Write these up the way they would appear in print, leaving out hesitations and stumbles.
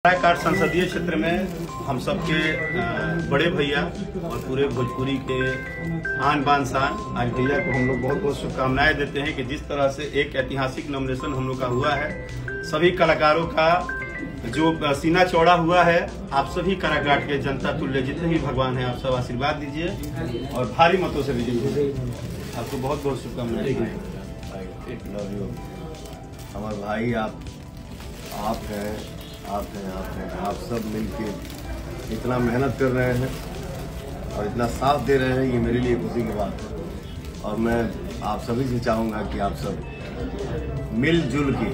काराकाट संसदीय क्षेत्र में हम सबके बड़े भैया और पूरे भोजपुरी के आन बान शान आज भैया को हम लोग बहुत बहुत शुभकामनाएं देते हैं कि जिस तरह से एक ऐतिहासिक नॉमिनेशन हम लोग का हुआ है, सभी कलाकारों का जो सीना चौड़ा हुआ है। आप सभी काराकाट के जनता तुल्य जितने भी भगवान हैं, आप सब आशीर्वाद दीजिए और भारी मतों से विजयी कीजिए। आपको बहुत बहुत शुभकामनाएं। हमारे भाई आप हैं, आप सब मिलके इतना मेहनत कर रहे हैं और इतना साथ दे रहे हैं, ये मेरे लिए खुशी की बात है। और मैं आप सभी से चाहूँगा कि आप सब मिलजुल के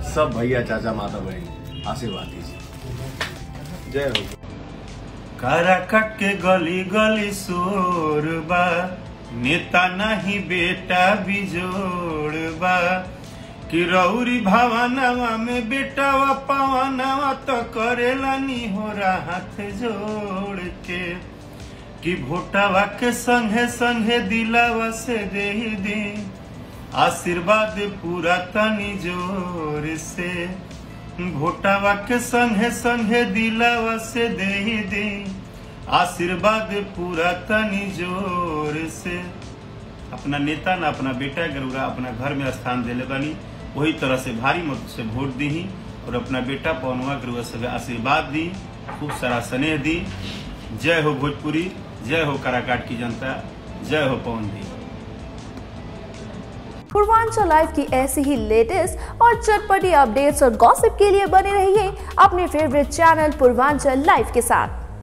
सब भैया चाचा माता बहन आशीर्वाद दीजिए। जय हो। काराकाट के गली गली शोर बा, नेता नहीं बेटा बिजोड़ बा, कि रौरी भावनावा में बेटा व पवनावा तो करेला नी हो हाथ जोड़ के, कि भोटावा के संगे संगे दिलावा से दे दी आशीर्वाद पूरा तनी जोर से। भोटावा के संगे संगे दिलावा से दे दी आशीर्वाद पूरा तनी जोर से। अपना नेता ना अपना बेटा गरुड़ा अपना घर में स्थान दिले बनी, वही तरह से भारी मत से वोट दी और अपना बेटा पवनवा गरुड़ा से आशीर्वाद दी, खूब सारा स्नेह दी। जय हो भोजपुरी, जय हो काराकाट की जनता, जय हो पवन दी। पूर्वांचल लाइव की ऐसी ही लेटेस्ट और चटपटी अपडेट्स और गॉसिप के लिए बने रहिए अपने फेवरेट चैनल पूर्वांचल लाइव के साथ।